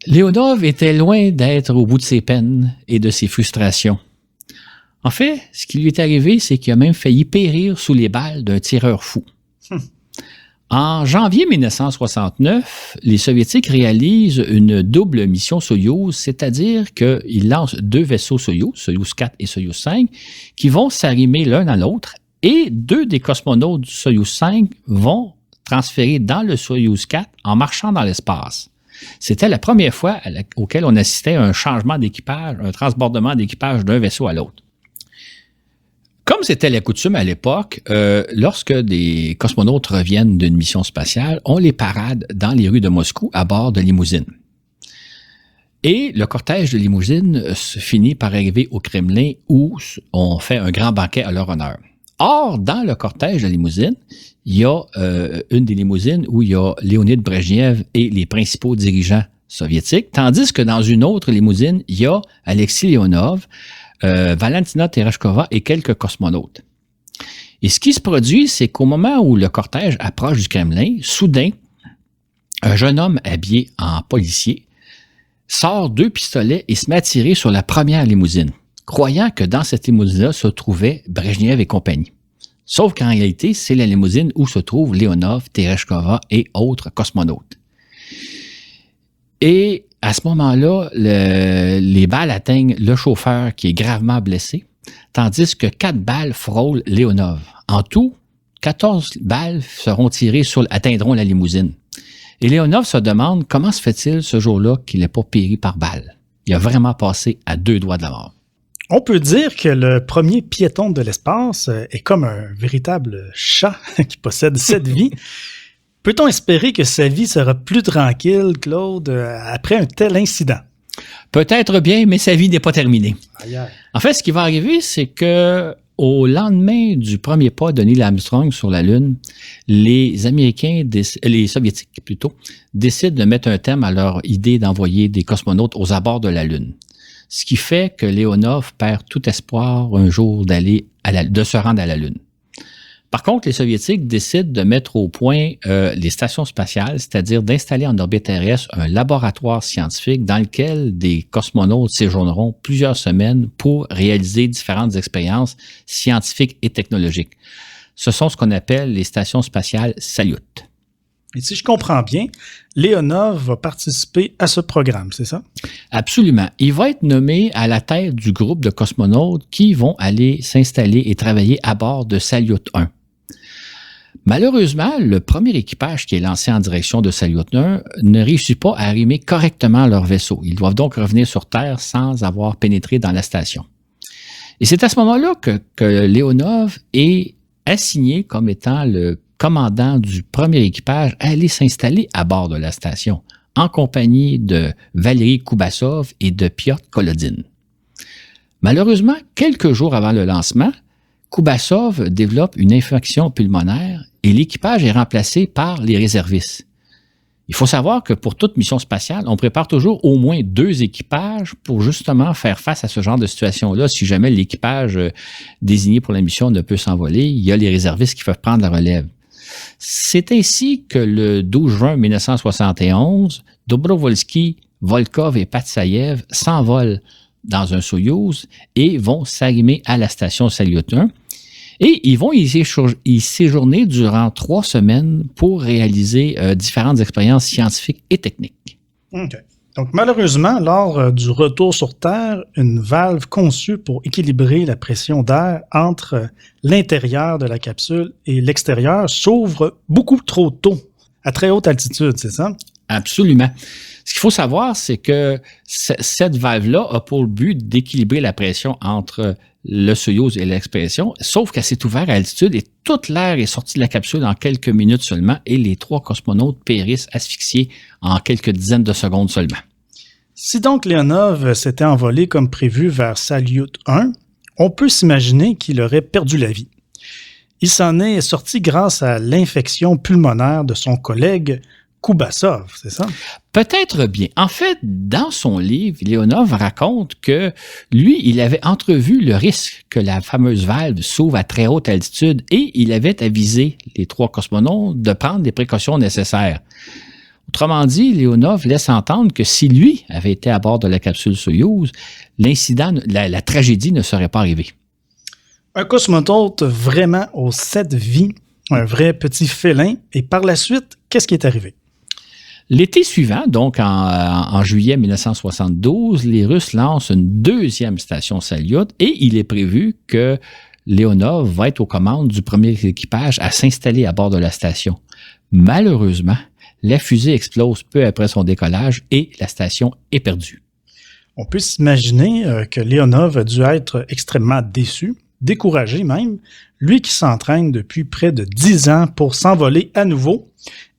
Leonov était loin d'être au bout de ses peines et de ses frustrations. En fait, ce qui lui est arrivé, c'est qu'il a même failli périr sous les balles d'un tireur fou. En janvier 1969, les Soviétiques réalisent une double mission Soyouz, c'est-à-dire qu'ils lancent 2 vaisseaux Soyouz, Soyouz 4 et Soyouz 5, qui vont s'arrimer l'un à l'autre, et 2 des cosmonautes du Soyouz 5 vont transférer dans le Soyouz 4 en marchant dans l'espace. C'était la première fois auquel on assistait à un changement d'équipage, un transbordement d'équipage d'un vaisseau à l'autre. Comme c'était la coutume à l'époque, lorsque des cosmonautes reviennent d'une mission spatiale, on les parade dans les rues de Moscou à bord de limousines. Et le cortège de limousines se finit par arriver au Kremlin où on fait un grand banquet à leur honneur. Or, dans le cortège de limousines, il y a une des limousines où il y a Léonid Brejnev et les principaux dirigeants soviétiques, tandis que dans une autre limousine, il y a Alexis Leonov, Valentina Tereshkova et quelques cosmonautes. Et ce qui se produit, c'est qu'au moment où le cortège approche du Kremlin, soudain, un jeune homme habillé en policier sort 2 pistolets et se met à tirer sur la première limousine, croyant que dans cette limousine-là se trouvait Brejnev et compagnie. Sauf qu'en réalité, c'est la limousine où se trouvent Leonov, Tereshkova et autres cosmonautes. Et à ce moment-là, les balles atteignent le chauffeur qui est gravement blessé, tandis que 4 balles frôlent Leonov. En tout, 14 balles atteindront la limousine. Et Leonov se demande comment se fait-il ce jour-là qu'il n'ait pas péri par balle. Il a vraiment passé à 2 doigts de la mort. On peut dire que le premier piéton de l'espace est comme un véritable chat qui possède 7 vies. Peut-on espérer que sa vie sera plus tranquille, Claude, après un tel incident? Peut-être bien, mais sa vie n'est pas terminée. Aïe, aïe. En fait, ce qui va arriver, c'est que au lendemain du premier pas de Neil Armstrong sur la Lune, les Soviétiques plutôt, décident de mettre un terme à leur idée d'envoyer des cosmonautes aux abords de la Lune. Ce qui fait que Leonov perd tout espoir un jour de se rendre à la Lune. Par contre, les Soviétiques décident de mettre au point les stations spatiales, c'est-à-dire d'installer en orbite terrestre un laboratoire scientifique dans lequel des cosmonautes séjourneront plusieurs semaines pour réaliser différentes expériences scientifiques et technologiques. Ce sont ce qu'on appelle les stations spatiales Salyut. Et si je comprends bien, Leonov va participer à ce programme, c'est ça? Absolument. Il va être nommé à la tête du groupe de cosmonautes qui vont aller s'installer et travailler à bord de Salyut 1. Malheureusement, le premier équipage qui est lancé en direction de Salyut-1 ne réussit pas à arrimer correctement leur vaisseau. Ils doivent donc revenir sur Terre sans avoir pénétré dans la station. Et c'est à ce moment-là que Leonov est assigné comme étant le commandant du premier équipage à aller s'installer à bord de la station, en compagnie de Valery Koubassov et de Piotr Kolodin. Malheureusement, quelques jours avant le lancement, Koubassov développe une infection pulmonaire et l'équipage est remplacé par les réservistes. Il faut savoir que pour toute mission spatiale, on prépare toujours au moins 2 équipages pour justement faire face à ce genre de situation-là. Si jamais l'équipage désigné pour la mission ne peut s'envoler, il y a les réservistes qui peuvent prendre la relève. C'est ainsi que le 12 juin 1971, Dobrovolsky, Volkov et Patsayev s'envolent dans un Soyouz et vont s'arrimer à la station Salyut-1. Et ils vont y séjourner durant 3 semaines pour réaliser différentes expériences scientifiques et techniques. OK. Donc, malheureusement, lors du retour sur Terre, une valve conçue pour équilibrer la pression d'air entre l'intérieur de la capsule et l'extérieur s'ouvre beaucoup trop tôt, à très haute altitude, c'est ça? Absolument. Ce qu'il faut savoir, c'est que cette valve-là a pour but d'équilibrer la pression entre le Soyouz et l'expression, sauf qu'elle s'est ouverte à altitude et toute l'air est sorti de la capsule en quelques minutes seulement et les 3 cosmonautes périssent asphyxiés en quelques dizaines de secondes seulement. Si donc Leonov s'était envolé comme prévu vers Salyut-1, on peut s'imaginer qu'il aurait perdu la vie. Il s'en est sorti grâce à l'infection pulmonaire de son collègue Koubassov, c'est ça? Peut-être bien. En fait, dans son livre, Leonov raconte que lui, il avait entrevu le risque que la fameuse valve s'ouvre à très haute altitude et il avait avisé les 3 cosmonautes de prendre les précautions nécessaires. Autrement dit, Leonov laisse entendre que si lui avait été à bord de la capsule Soyouz, l'incident, la tragédie ne serait pas arrivée. Un cosmonaute vraiment aux 7 vies, un vrai petit félin, et par la suite, qu'est-ce qui est arrivé? L'été suivant, donc en juillet 1972, les Russes lancent une 2e station Salyut et il est prévu que Leonov va être aux commandes du premier équipage à s'installer à bord de la station. Malheureusement, la fusée explose peu après son décollage et la station est perdue. On peut s'imaginer que Leonov a dû être extrêmement déçu, découragé même, lui qui s'entraîne depuis près de 10 ans pour s'envoler à nouveau.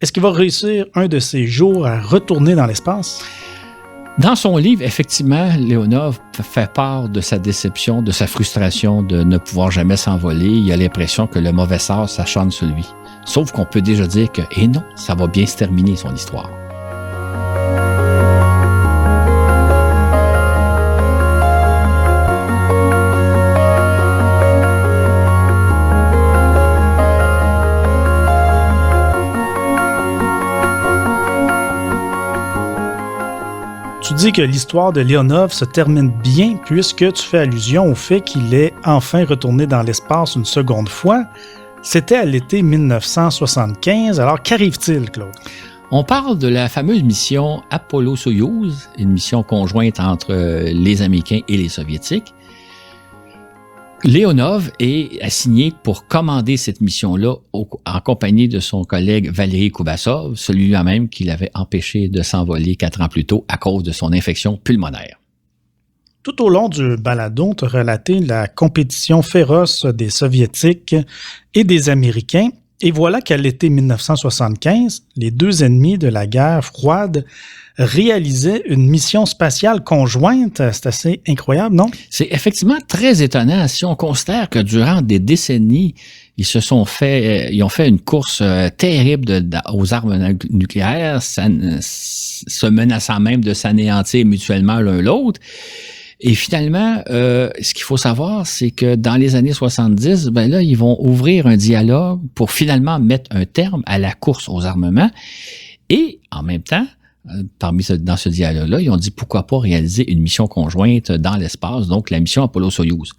Est-ce qu'il va réussir un de ces jours à retourner dans l'espace? Dans son livre, effectivement, Leonov fait part de sa déception, de sa frustration de ne pouvoir jamais s'envoler. Il a l'impression que le mauvais sort s'acharne sur lui. Sauf qu'on peut déjà dire que, non, ça va bien se terminer son histoire. Tu dis que l'histoire de Leonov se termine bien puisque tu fais allusion au fait qu'il est enfin retourné dans l'espace une seconde fois. C'était à l'été 1975. Alors, qu'arrive-t-il, Claude? On parle de la fameuse mission Apollo-Soyouz, une mission conjointe entre les Américains et les Soviétiques. Leonov est assigné pour commander cette mission-là en compagnie de son collègue Valery Koubassov, celui-là même qui l'avait empêché de s'envoler 4 ans plus tôt à cause de son infection pulmonaire. Tout au long du balado, tu as relaté la compétition féroce des Soviétiques et des Américains. Et voilà qu'à l'été 1975, les 2 ennemis de la guerre froide réalisaient une mission spatiale conjointe. C'est assez incroyable, non? C'est effectivement très étonnant si on considère que durant des décennies, ils ont fait une course terrible aux armes nucléaires, se menaçant même de s'anéantir mutuellement l'un l'autre. Et finalement, ce qu'il faut savoir, c'est que dans les années 70, là, ils vont ouvrir un dialogue pour finalement mettre un terme à la course aux armements. Et en même temps, dans ce dialogue-là, ils ont dit pourquoi pas réaliser une mission conjointe dans l'espace, donc la mission Apollo-Soyouz.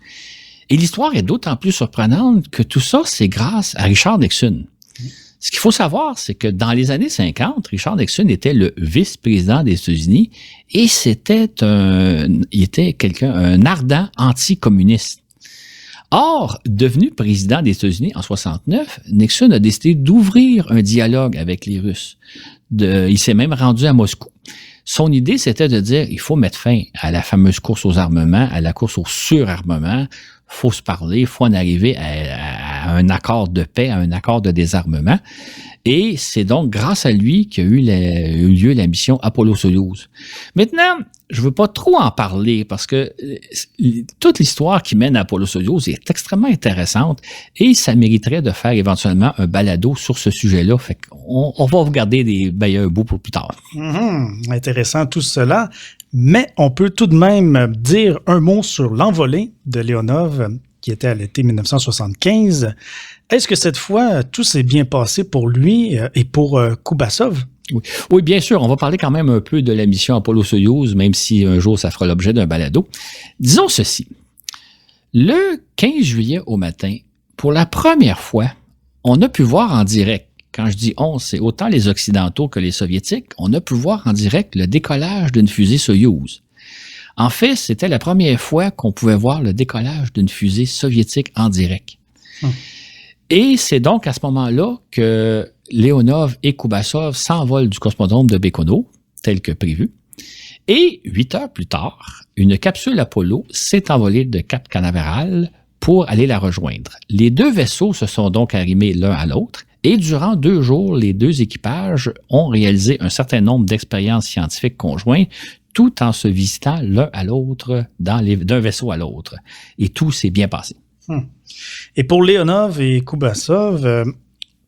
Et l'histoire est d'autant plus surprenante que tout ça, c'est grâce à Richard Nixon. Ce qu'il faut savoir, c'est que dans les années 50, Richard Nixon était le vice-président des États-Unis et il était un ardent anticommuniste. Or, devenu président des États-Unis en 69, Nixon a décidé d'ouvrir un dialogue avec les Russes. Il s'est même rendu à Moscou. Son idée, c'était de dire, il faut mettre fin à la fameuse course aux armements, à la course au surarmement. Faut se parler, il faut en arriver à un accord de paix, à un accord de désarmement. Et c'est donc grâce à lui qu'a eu lieu la mission Apollo-Soyouz. Maintenant, je veux pas trop en parler parce que toute l'histoire qui mène à Apollo-Soyouz est extrêmement intéressante et ça mériterait de faire éventuellement un balado sur ce sujet-là. Fait qu'on va regarder des bailleurs bouts pour plus tard. Intéressant tout cela. Mais on peut tout de même dire un mot sur l'envolée de Leonov, qui était à l'été 1975. Est-ce que cette fois, tout s'est bien passé pour lui et pour Kubassov? Oui, bien sûr. On va parler quand même un peu de la mission Apollo-Soyouz, même si un jour ça fera l'objet d'un balado. Disons ceci. Le 15 juillet au matin, pour la première fois, on a pu voir en direct. Quand je dis on, c'est autant les Occidentaux que les Soviétiques, on a pu voir en direct le décollage d'une fusée Soyouz. En fait, c'était la première fois qu'on pouvait voir le décollage d'une fusée soviétique en direct. Et c'est donc à ce moment-là que Leonov et Kubassov s'envolent du cosmodrome de Baïkonour, tel que prévu. Et 8 heures plus tard, une capsule Apollo s'est envolée de Cap Canaveral pour aller la rejoindre. Les deux vaisseaux se sont donc arrimés l'un à l'autre. Et durant 2 jours, les deux équipages ont réalisé un certain nombre d'expériences scientifiques conjointes, tout en se visitant l'un à l'autre d'un vaisseau à l'autre. Et tout s'est bien passé. Et pour Leonov et Kubassov,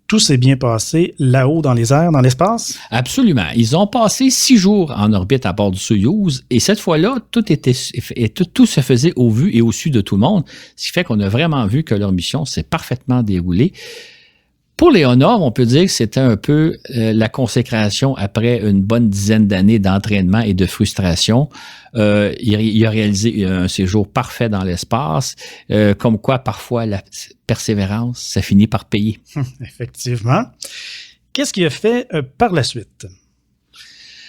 tout s'est bien passé là-haut dans les airs, dans l'espace? Absolument. Ils ont passé 6 jours en orbite à bord du Soyouz et cette fois-là, tout se faisait au vu et au su de tout le monde, ce qui fait qu'on a vraiment vu que leur mission s'est parfaitement déroulée. Pour Leonov, on peut dire que c'était un peu la consécration après une bonne dizaine d'années d'entraînement et de frustration. Il a réalisé un séjour parfait dans l'espace, comme quoi parfois la persévérance, ça finit par payer. Effectivement. Qu'est-ce qu'il a fait par la suite?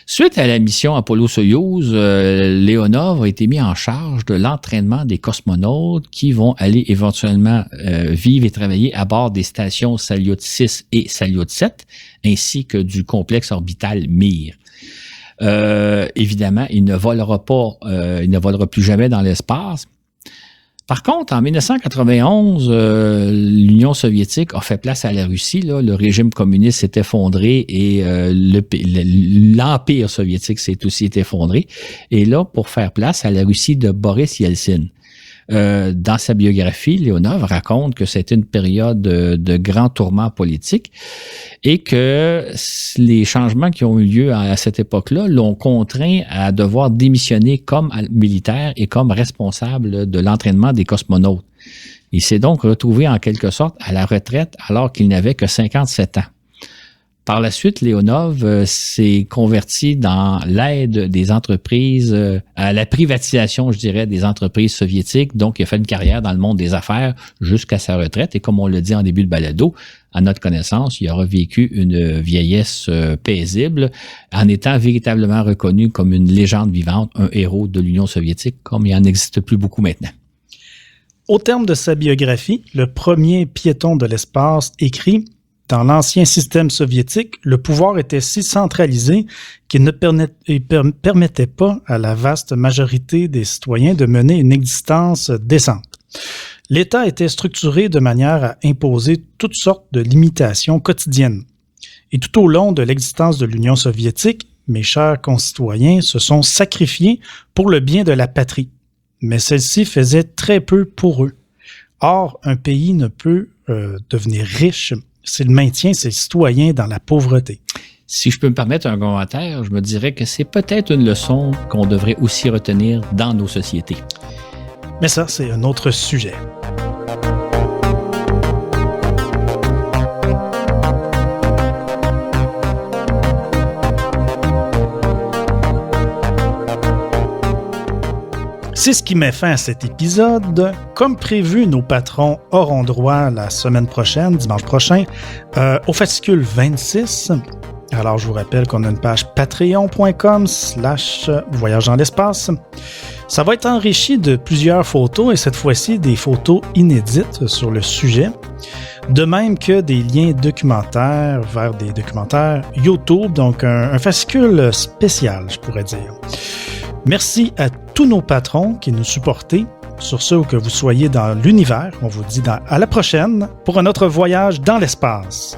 Suite à la mission Apollo-Soyouz, Leonov a été mis en charge de l'entraînement des cosmonautes qui vont aller éventuellement vivre et travailler à bord des stations Salyut 6 et Salyut 7, ainsi que du complexe orbital Mir. Évidemment, il ne volera plus jamais dans l'espace. Par contre, en 1991, l'Union soviétique a fait place à la Russie. Là. Le régime communiste s'est effondré et l'Empire soviétique s'est aussi effondré. Et là, pour faire place à la Russie de Boris Yeltsin. Dans sa biographie, Leonov raconte que c'était une période de grands tourments politiques et que les changements qui ont eu lieu à cette époque-là l'ont contraint à devoir démissionner comme militaire et comme responsable de l'entraînement des cosmonautes. Il s'est donc retrouvé en quelque sorte à la retraite alors qu'il n'avait que 57 ans. Par la suite, Leonov s'est converti dans l'aide des entreprises, à la privatisation, je dirais, des entreprises soviétiques. Donc, il a fait une carrière dans le monde des affaires jusqu'à sa retraite. Et comme on le dit en début de balado, à notre connaissance, il aura vécu une vieillesse paisible en étant véritablement reconnu comme une légende vivante, un héros de l'Union soviétique, comme il n'en existe plus beaucoup maintenant. Au terme de sa biographie, le premier piéton de l'espace écrit: dans l'ancien système soviétique, le pouvoir était si centralisé qu'il ne permettait pas à la vaste majorité des citoyens de mener une existence décente. L'État était structuré de manière à imposer toutes sortes de limitations quotidiennes. Et tout au long de l'existence de l'Union soviétique, mes chers concitoyens se sont sacrifiés pour le bien de la patrie. Mais celle-ci faisait très peu pour eux. Or, un pays ne peut devenir riche s'il maintient ses citoyens dans la pauvreté. Si je peux me permettre un commentaire, je me dirais que c'est peut-être une leçon qu'on devrait aussi retenir dans nos sociétés. Mais ça, c'est un autre sujet. C'est ce qui met fin à cet épisode. Comme prévu, nos patrons auront droit la semaine prochaine, dimanche prochain, au fascicule 26. Alors, je vous rappelle qu'on a une page patreon.com/voyage dans l'espace. Ça va être enrichi de plusieurs photos et cette fois-ci des photos inédites sur le sujet. De même que des liens documentaires vers des documentaires YouTube, donc un fascicule spécial, je pourrais dire. Merci à tous nos patrons qui nous supportent. Sur ce, où que vous soyez dans l'univers, on vous dit à la prochaine pour un autre voyage dans l'espace.